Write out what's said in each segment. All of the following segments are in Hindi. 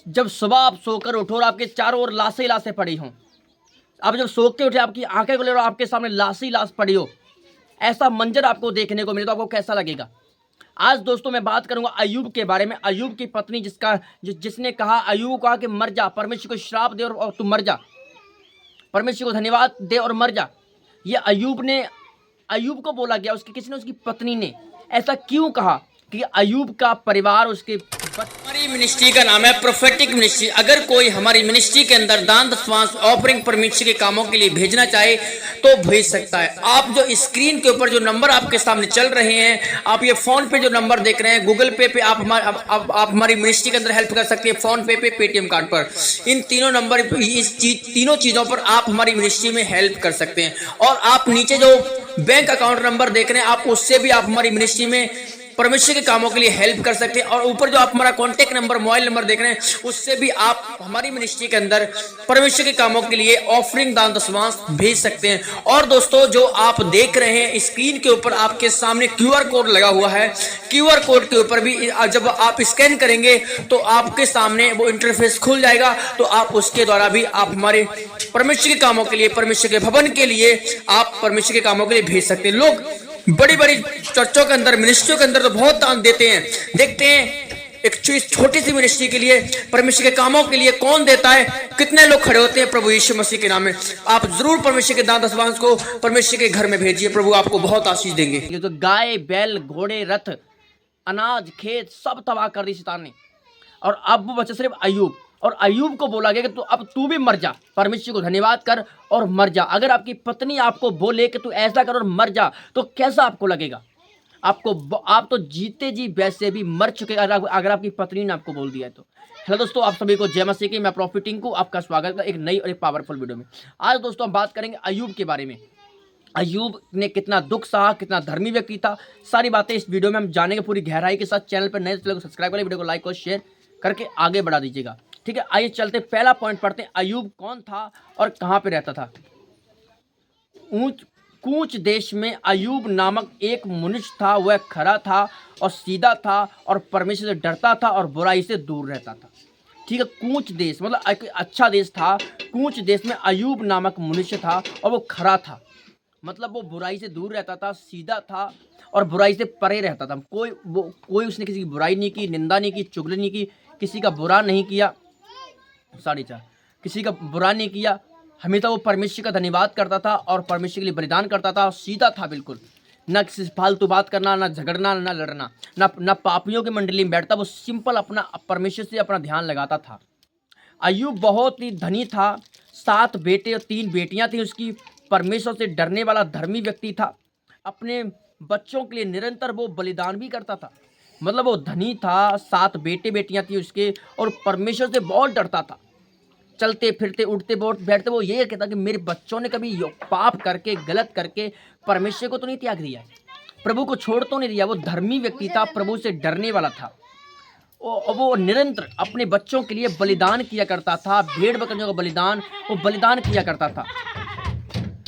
जब सुबह आप सोकर उठो और आपके चारों ओर लाशें ही लाशें पड़ी हों, आप जब सो के उठे आपकी आंखें खुले और आपके सामने लाश ही लाश पड़ी हो, ऐसा मंजर आपको देखने को मिले तो आपको कैसा लगेगा। आज दोस्तों मैं बात करूंगा अय्यूब के बारे में। अय्यूब की पत्नी जिसने कहा, अय्यूब को कहा कि मर जा, परमेश्वर को श्राप दे और तू मर जा, परमेश्वर को धन्यवाद दे और मर जा। ये अय्यूब को बोला गया, उसकी किसी ने, उसकी पत्नी ने। ऐसा क्यों कहा कि अय्यूब का परिवार, उसके हमारी मिनिस्ट्री का नाम है प्रोफेटिक मिनिस्ट्री। अगर कोई हमारी मिनिस्ट्री के अंदर दान दशमांश ऑफरिंग परमेश्वर के कामों के लिए भेजना चाहे तो भेज सकता है। आप जो स्क्रीन के ऊपर जो नंबर आपके सामने चल रहे हैं, आप ये फोन पे जो नंबर देख रहे हैं, गूगल पे आप हमारी मिनिस्ट्री के अंदर हेल्प कर सकते हैं। फोन पे पेटीएम कार्ड पर, इन तीनों नंबर, तीनों चीजों पर आप हमारी मिनिस्ट्री में हेल्प कर सकते हैं। और आप नीचे जो बैंक अकाउंट नंबर देख रहे हैं, आप उससे भी आप हमारी मिनिस्ट्री में परमेश्वर के कामों के लिए हेल्प कर सकते हैं। और ऊपर जो आप हमारा कॉन्टैक्ट नंबर, मोबाइल नंबर देख रहे हैं, उससे भी आप हमारी मिनिस्ट्री के अंदर परमेश्वर के कामों के लिए ऑफरिंग दान दशमांश भेज सकते हैं। और दोस्तों, जो आप देख रहे हैं स्क्रीन के ऊपर आपके सामने क्यूआर कोड लगा हुआ है, क्यूआर कोड के ऊपर भी जब आप स्कैन करेंगे तो आपके सामने वो इंटरफेस खुल जाएगा। तो आप उसके द्वारा भी आप हमारे परमेश्वर के कामों के लिए, परमेश्वर के भवन के लिए आप परमेश्वर के कामों के लिए भेज सकते हैं। लोग बड़ी बड़ी चर्चों के अंदर, मिनिस्ट्रियों के अंदर तो बहुत दान देते हैं। देखते हैं एक छोटी सी मिनिस्ट्री के लिए, परमेश्वर के कामों के लिए कौन देता है, कितने लोग खड़े होते हैं प्रभु यीशु मसीह के नाम में। आप जरूर परमेश्वर के दान दशमांश को परमेश्वर के घर में भेजिए, प्रभु आपको बहुत आशीष देंगे। ये तो गाय बैल घोड़े रथ अनाज खेत सब तबाह कर दी शैतान ने, और अब वो बचा सिर्फ अय्यूब। और अय्यूब को बोला गया कि तू भी मर जा, परमेश्वर को धन्यवाद कर और मर जा। अगर आपकी पत्नी आपको बोले कि तू ऐसा कर और मर जा, तो कैसा आपको लगेगा? आप तो जीते जी वैसे भी मर चुके अगर आपकी पत्नी ने आपको बोल दिया है तो। हेलो दोस्तों, आप सभी को जय मसीह की, मैं प्रॉफिट टिंकू आपका स्वागत है एक नई और एक पावरफुल वीडियो में। आज दोस्तों हम बात करेंगे अय्यूब के बारे में। अय्यूब ने कितना दुख सहा, कितना धर्मी व्यक्ति था, सारी बातें इस वीडियो में हम जानेंगे पूरी गहराई के साथ। चैनल पर नए चैनल को सब्सक्राइब करें, वीडियो को लाइक और शेयर करके आगे बढ़ा दीजिएगा, ठीक है। आइए चलते, पहला पॉइंट पढ़ते हैं। अय्यूब कौन था और कहां पे रहता था? कूच देश में अय्यूब नामक एक मनुष्य था। वह खरा था और सीधा था और परमेश्वर से डरता था और बुराई से दूर रहता था, ठीक है। कूच देश मतलब एक अच्छा देश था। कूच देश में अय्यूब नामक मनुष्य था और वो खरा था, मतलब वो बुराई से दूर रहता था, सीधा था और बुराई से परे रहता था। कोई उसने किसी की बुराई नहीं की, निंदा नहीं की, चुगली नहीं की, किसी का बुरा नहीं किया, किसी का बुरा नहीं किया। हमेशा वो परमेश्वर का धन्यवाद करता था और परमेश्वर के लिए बलिदान करता था। सीधा था बिल्कुल, ना किसी से फालतू बात करना, ना झगड़ना, ना लड़ना, ना पापियों की मंडली में बैठता। वो सिंपल अपना परमेश्वर से अपना ध्यान लगाता था। अय्यूब बहुत ही धनी था, 7 बेटे और 3 बेटियां थी उसकी। परमेश्वर से डरने वाला धर्मी व्यक्ति था। अपने बच्चों के लिए निरंतर वो बलिदान भी करता था। मतलब वो धनी था, 7 बेटे बेटियां थी उसके, और परमेश्वर से बहुत डरता था। चलते फिरते उठते बैठते वो ये कहता कि मेरे बच्चों ने कभी पाप करके, गलत करके परमेश्वर को तो नहीं त्याग दिया, प्रभु को छोड़ तो नहीं दिया। वो धर्मी व्यक्ति था, प्रभु से डरने वाला था। वो निरंतर अपने बच्चों के लिए बलिदान किया करता था। भेड़ बकरियों का बलिदान वो बलिदान किया करता था।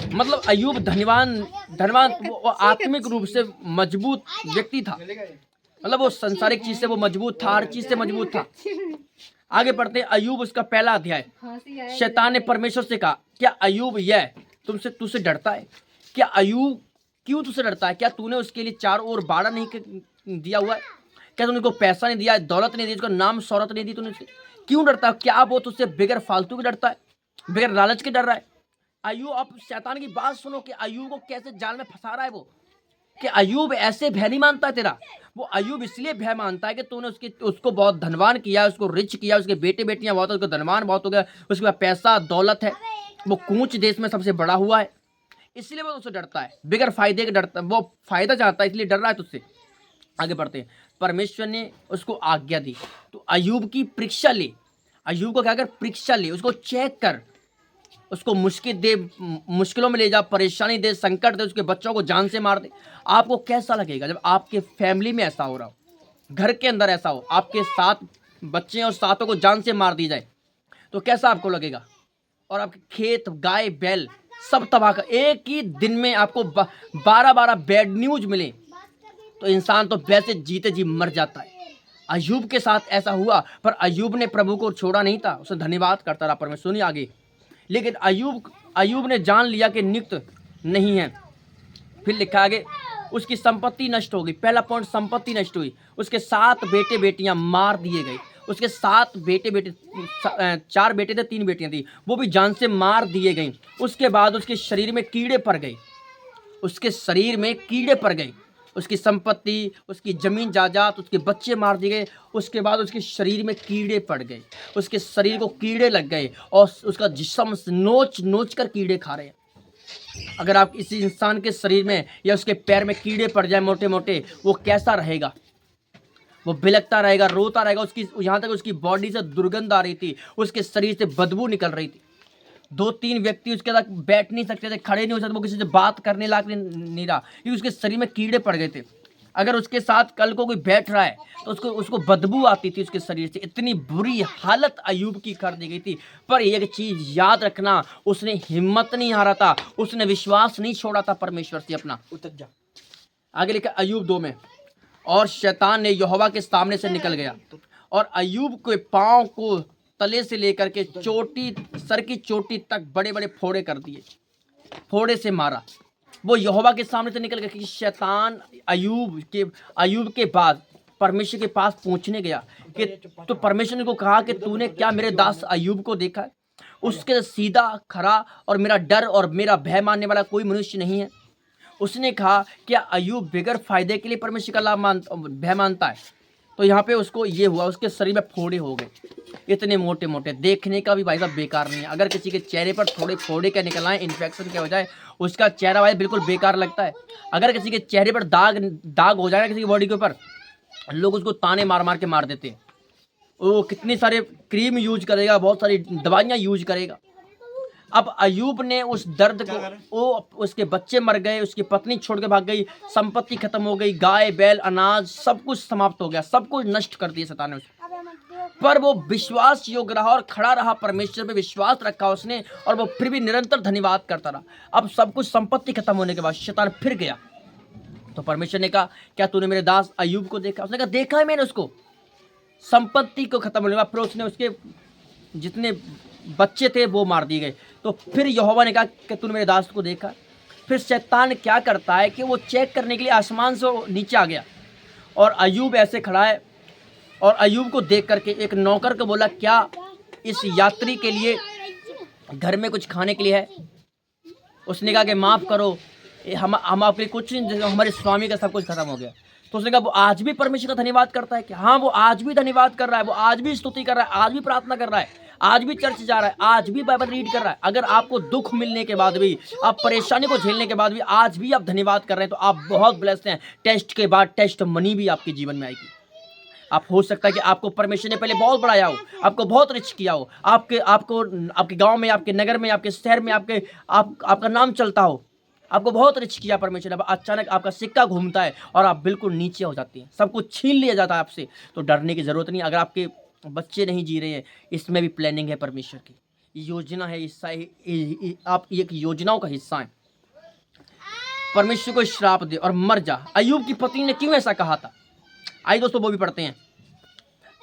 मतलब अय्यूब धनवान वो आत्मिक रूप से मजबूत व्यक्ति था। मतलब वो संसारिक चीज से वो मजबूत था, हर चीज से मजबूत था। आगे पढ़ते हैं। अय्यूब उसका पहला अध्याय। शैतान ने परमेश्वर से कहा, क्या अय्यूब यह तुझसे डरता है? क्या अय्यूब क्यों तुझसे डरता है? क्या तूने उसके लिए चारों ओर बाड़ा नहीं दिया हुआ है? क्या तूने को पैसा नहीं दिया, दौलत नहीं दी, उसका नाम शौहरत नहीं दी तूने? क्यों डरता है? क्या वो तुझसे बगैर फालतू के डरता है, बगैर लालच के डर रहा है? अय्यूब, अब शैतान की बात सुनो कि अय्यूब को कैसे जाल में फंसा रहा है वो। कि अय्यूब ऐसे भय नहीं मानता है तेरा। वो अय्यूब इसलिए भय मानता है कि तूने उसको बहुत धनवान किया, उसको रिच किया, उसके बेटे बेटियां बहुत, उसको धनवान बहुत हो गया, उसके पास पैसा दौलत है, वो कूच देश में सबसे बड़ा हुआ है, इसलिए वो उससे डरता है। बिगर फायदे के डरता, वो फायदा चाहता है इसलिए डर रहा है तुझसे। आगे बढ़ते हैं। परमेश्वर ने उसको आज्ञा दी, तो अय्यूब की परीक्षा ले। अय्यूब को क्या कर, परीक्षा ले, उसको चेक कर, उसको मुश्किलों में ले जा, परेशानी दे, संकट दे, उसके बच्चों को जान से मार दे। आपको कैसा लगेगा जब आपके फैमिली में ऐसा हो रहा हो, घर के अंदर ऐसा हो, आपके 7 बच्चे और 7 को जान से मार दी जाए, तो कैसा आपको लगेगा? और आपके खेत, गाय बैल सब तबाह कर, एक ही दिन में आपको 12 बैड न्यूज मिले, तो इंसान तो वैसे जीते जी मर जाता है। अय्यूब के साथ ऐसा हुआ, पर अय्यूब ने प्रभु को छोड़ा नहीं था, उसने धन्यवाद करता रहा परमेश्वर। सुनिए आगे, लेकिन अय्यूब ने जान लिया कि नियुक्त नहीं है। फिर लिखा आगे, उसकी संपत्ति नष्ट हो गई। पहला पॉइंट, संपत्ति नष्ट हुई। उसके 7 बेटे बेटियां मार दिए गए। उसके 7 बेटे बेटे 4 बेटे थे, 3 बेटियां थी, वो भी जान से मार दिए गई। उसके बाद उसके शरीर में कीड़े पड़ गए। उसके शरीर में कीड़े पड़ गए। उसकी संपत्ति, उसकी जमीन जायदाद, उसके बच्चे मार दिए गए। उसके बाद उसके शरीर में कीड़े पड़ गए। उसके शरीर को कीड़े लग गए और उसका जिस्म नोच नोच कर कीड़े खा रहे हैं। अगर आप किसी इंसान के शरीर में या उसके पैर में कीड़े पड़ जाए मोटे मोटे, वो कैसा रहेगा? वो बिलखता रहेगा, रोता रहेगा। उसकी यहाँ तक उसकी बॉडी से दुर्गंध आ रही थी, उसके शरीर से बदबू निकल रही थी। 2-3 व्यक्ति उसके साथ बैठ नहीं सकते थे, खड़े नहीं हो सकते, वो किसी से बात करने लायक नहीं रहा, क्योंकि उसके शरीर में कीड़े पड़ गए थे। अगर उसके साथ कल को कोई बैठ रहा है तो उसको बदबू आती थी उसके शरीर से। इतनी बुरी हालत अय्यूब की कर दी गई थी। पर एक चीज याद रखना, उसने हिम्मत नहीं हारा था, उसने विश्वास नहीं छोड़ा था परमेश्वर से अपना। उतर जा। आगे लिखा अय्यूब 2 में, और शैतान ने यहोवा के सामने से निकल गया और अय्यूब के पांव को तले से लेकर के चोटी, सर की चोटी तक बड़े बड़े फोड़े कर दिए, फोड़े से मारा। वो यहोवा के सामने से निकल गया कि शैतान अय्यूब के बाद परमेश्वर के पास पहुंचने गया कि तो परमेश्वर ने को कहा कि तूने क्या मेरे दास अय्यूब को देखा है? उसके सीधा, खरा और मेरा डर और मेरा भय मानने वाला कोई मनुष्य नहीं है। उसने कहा क्या अय्यूब बिगर फायदे के लिए परमेश्वर का भय मानता है? तो यहाँ पे उसको ये हुआ, उसके शरीर में फोड़े हो गए, इतने मोटे मोटे, देखने का भी भाई साहब बेकार नहीं है। अगर किसी के चेहरे पर थोड़े फोड़े क्या निकल आए इन्फेक्शन क्या हो जाए, उसका चेहरा भाई बिल्कुल बेकार लगता है। अगर किसी के चेहरे पर दाग हो जाए किसी की बॉडी के ऊपर, लोग उसको ताने मार मार के मार देते हैं। वो कितनी सारे क्रीम यूज करेगा, बहुत सारी दवाइयाँ यूज करेगा। अब अय्यूब ने उस दर्द को, उसके बच्चे मर गए, उसकी पत्नी छोड़ के भाग गई, संपत्ति खत्म हो गई, गाय बैल अनाज सब कुछ समाप्त हो गया, सब कुछ नष्ट कर दिया शैतान ने उसको। पर वो विश्वास योग्य रहा और खड़ा रहा, परमेश्वर पे विश्वास रखा उसने, और वो फिर भी निरंतर धन्यवाद करता रहा। अब सब कुछ संपत्ति खत्म होने के बाद शैतान फिर गया, तो परमेश्वर ने कहा क्या तूने मेरे दास अय्यूब को देखा? उसने कहा देखा है मैंने उसको। संपत्ति को खत्म होने के बाद फिर उसने उसके जितने बच्चे थे वो मार दिए गए। तो फिर यहोवा ने कहा कि तूने मेरे दास को देखा? फिर शैतान क्या करता है कि वो चेक करने के लिए आसमान से नीचे आ गया और अय्यूब ऐसे खड़ा है, और अय्यूब को देख करके एक नौकर को बोला क्या इस यात्री के लिए घर में कुछ खाने के लिए है? उसने कहा कि माफ़ करो, हम आपके कुछ नहीं, हमारे स्वामी का सब कुछ खत्म हो गया। तो उसने कहा वो आज भी परमेश्वर का धन्यवाद करता है कि हाँ, वो आज भी धन्यवाद कर रहा है, वो आज भी स्तुति कर रहा है, आज भी प्रार्थना कर रहा है, आज भी चर्च जा रहा है, आज भी बाइबल रीड कर रहा है। अगर आपको दुख मिलने के बाद भी, आप परेशानी को झेलने के बाद भी आज भी आप धन्यवाद कर रहे हैं, तो आप बहुत ब्लेस्ड हैं। टेस्ट के बाद टेस्ट मनी भी आपके जीवन में आएगी। आप हो सकता है कि आपको परमेश्वर ने पहले बहुत बढ़ाया हो, आपको बहुत रिच किया हो, आपके गांव में, आपके नगर में, आपके शहर में आपका नाम चलता हो, आपको बहुत रिच किया परमेश्वर। अब अचानक आपका सिक्का घूमता है और आप बिल्कुल नीचे हो जाती हैं, सब कुछ छीन लिया जाता है आपसे, तो डरने की ज़रूरत नहीं। अगर आपके बच्चे नहीं जी रहे हैं, इसमें भी प्लानिंग है परमेश्वर की, योजना है, हिस्सा है, आप एक योजनाओं का हिस्सा हैं। परमेश्वर को श्राप दे और मर जा। अय्यूब की पत्नी ने क्यों ऐसा कहा था? आइए दोस्तों वो भी पढ़ते हैं।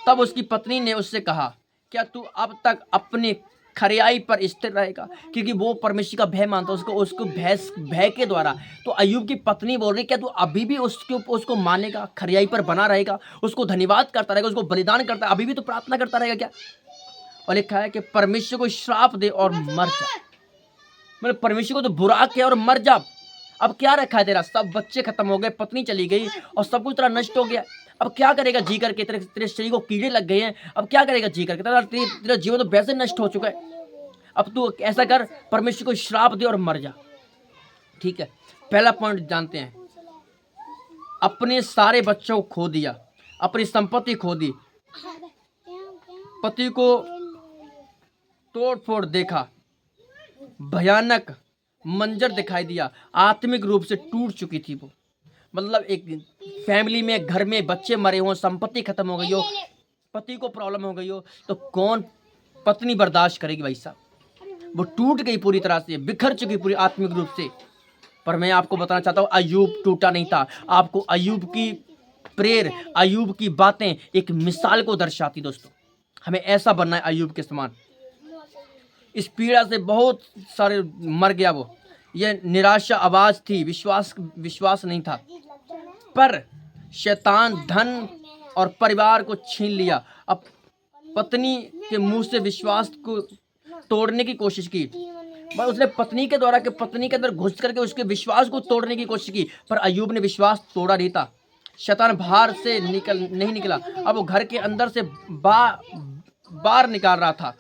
तब उसकी पत्नी ने उससे कहा क्या तू अब तक अपने खरियाई पर स्थिर रहेगा? क्योंकि वो परमेश्वर का भय मानता, उसको भय के द्वारा। तो अय्यूब की पत्नी बोल रही क्या तू अभी भी उसको मानेगा, खरियाई पर बना रहेगा, उसको धन्यवाद करता रहेगा, उसको बलिदान करता है, अभी भी तो प्रार्थना करता रहेगा क्या? और लिखा है कि परमेश्वर को श्राप दे और मर जा। मतलब परमेश्वर को तो बुरा किया और मर जा। अब क्या रखा है तेरा? सब बच्चे खत्म हो गए, पत्नी चली गई और सब कुछ तेरा नष्ट हो गया। अब क्या करेगा जी करके? तेरे शरीर को कीड़े लग गए हैं, अब क्या करेगा जी करके? तेरा जीवन तो वैसे नष्ट हो चुका है। अब तू ऐसा कर, परमेश्वर को श्राप दे और मर जा। ठीक है, पहला पॉइंट जानते हैं। अपने सारे बच्चों को खो दिया, अपनी संपत्ति खो दी, पति को तोड़ फोड़ देखा, भयानक मंजर दिखाई दिया, आत्मिक रूप से टूट चुकी थी वो। मतलब एक फैमिली में, घर में बच्चे मरे हों, संपत्ति खत्म हो गई हो, पति को प्रॉब्लम हो गई हो, तो कौन पत्नी बर्दाश्त करेगी भाई साहब? वो टूट गई पूरी तरह से, बिखर चुकी पूरी आत्मिक रूप से। पर मैं आपको बताना चाहता हूँ अय्यूब टूटा नहीं था। आपको अय्यूब की प्रेयर, अय्यूब की बातें एक मिसाल को दर्शाती। दोस्तों, हमें ऐसा बनना है अय्यूब के समान। इस पीड़ा से बहुत सारे मर गया वो। यह निराशा आवाज थी, विश्वास नहीं था। पर शैतान धन और परिवार को छीन लिया। अब पत्नी के मुंह से विश्वास को तोड़ने की कोशिश की। बस उसने पत्नी के द्वारा के पत्नी के अंदर घुस करके उसके विश्वास को तोड़ने की कोशिश की, पर अय्यूब ने विश्वास तोड़ा नहीं था। शैतान बाहर से नहीं निकला, अब वो घर के अंदर से बाहर निकाल रहा था।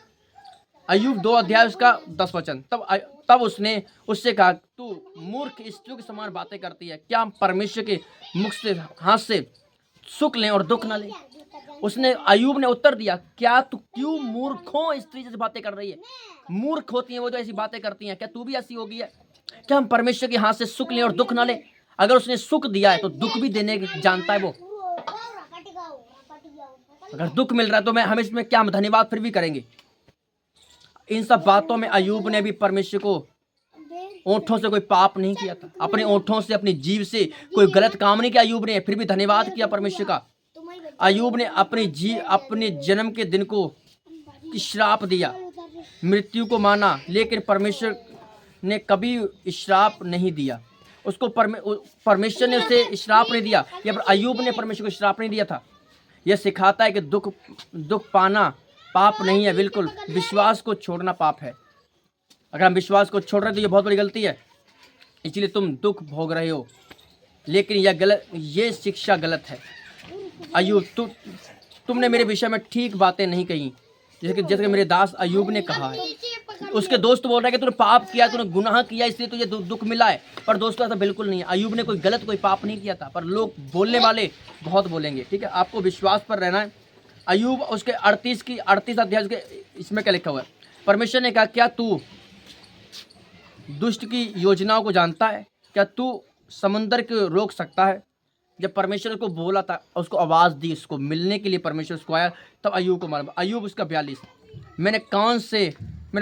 अय्यूब 2 अध्याय उसका 10 वचन। तब उसने उससे कहा, तू मूर्ख स्त्रियों के समान बातें करती है। क्या हम परमेश्वर के मुख से हाथ से सुख लें और दुख ना लें? उसने अय्यूब ने उत्तर दिया, क्या तू क्यों मूर्खों स्त्री जैसी बातें कर रही है? मूर्ख होती हैं वो जो ऐसी बातें करती हैं। क्या तू भी ऐसी होगी है? क्या हम परमेश्वर के हाथ से सुख लें और दुख ना लें? अगर उसने सुख दिया है तो दुख भी देने जानता है वो। अगर दुख मिल रहा है तो हम इसमें क्या धन्यवाद फिर भी करेंगे। इन सब बातों में अय्यूब ने भी परमेश्वर को ओंठों से कोई पाप नहीं किया था, अपने ओंठों से अपनी जीभ से कोई गलत काम नहीं किया अय्यूब ने, फिर भी धन्यवाद किया परमेश्वर का। अय्यूब ने अपने जन्म के दिन को श्राप दिया, मृत्यु को माना, लेकिन परमेश्वर ने कभी श्राप नहीं दिया उसको। परमेश्वर ने उसे श्राप नहीं दिया, या फिर अय्यूब ने परमेश्वर को श्राप नहीं दिया था। यह सिखाता है कि दुख पाना पाप नहीं है, बिल्कुल विश्वास को छोड़ना पाप है। अगर हम विश्वास को छोड़ रहे हैं तो ये बहुत बड़ी गलती है, इसलिए तुम दुख भोग रहे हो। लेकिन ये शिक्षा गलत है। अय्यूब, तुमने मेरे विषय में ठीक बातें नहीं कही, जैसे कि मेरे दास अय्यूब ने कहा है। उसके दोस्त बोल रहे हैं कि तूने पाप किया, तूने गुनाह किया, इसलिए तुझे दुख मिला है। पर दोस्तों, ऐसा बिल्कुल नहीं है। अय्यूब ने कोई पाप नहीं किया था, पर लोग बोलने वाले बहुत बोलेंगे। ठीक है, आपको विश्वास पर रहना है। अय्यूब उसके 38 अध्याय के इसमें क्या लिखा हुआ है? परमेश्वर ने कहा, क्या तू दुष्ट की योजनाओं को जानता है? क्या तू समुंदर को रोक सकता है? जब परमेश्वर को बोला था, उसको आवाज़ दी, उसको मिलने के लिए परमेश्वर उसको आया, तब अय्यूब को मारा। अय्यूब उसका 42। मैंने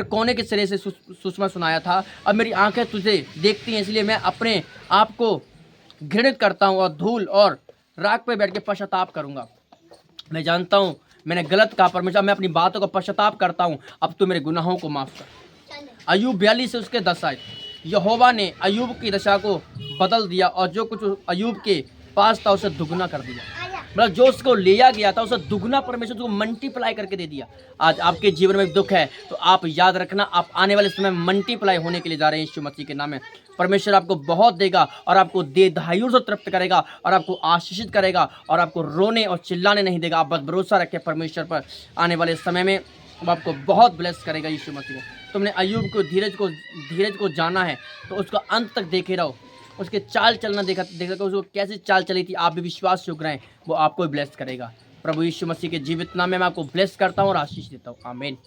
कोने के सिरे से सुषमा सुनाया था, अब मेरी आंखें तुझे देखती हैं, इसलिए मैं अपने आप को घृणित करता हूँ और धूल और राख पे बैठ के पश्चाताप करूँगा। मैं जानता हूँ मैंने गलत कहा परमेश्वर, मैं अपनी बातों का पश्चाताप करता हूँ, अब तू मेरे गुनाहों को माफ़ कर। अय्यूब 42 से उसके 10 आए। यहोवा ने अय्यूब की दशा को बदल दिया और जो कुछ अय्यूब के पास था उसे दुगना कर दिया। मतलब जो उसको लिया गया था उसे दुगना परमेश्वर को मल्टीप्लाई करके दे दिया। आज आपके जीवन में दुख है तो आप याद रखना, आप आने वाले समय में मल्टीप्लाई होने के लिए जा रहे हैं। यीशु मसीह के नाम में परमेश्वर आपको बहुत देगा और आपको दीर्घायु से तृप्त करेगा और आपको आशीषित करेगा और आपको रोने और चिल्लाने नहीं देगा। आप बस भरोसा रखें परमेश्वर पर। आने वाले समय में वो आपको बहुत ब्लेस करेगा। यीशु मसीह, तुमने अय्यूब को धीरज को जाना है तो उसका अंत तक देखे रहो। उसके चाल चलना देखा उसको कैसे चाल चली थी। आप भी विश्वास योग्य रहें, वो आपको ब्लेस करेगा। प्रभु यीशु मसीह के जीवित नाम में मैं आपको ब्लेस करता हूँ और आशीष देता हूँ। आमीन।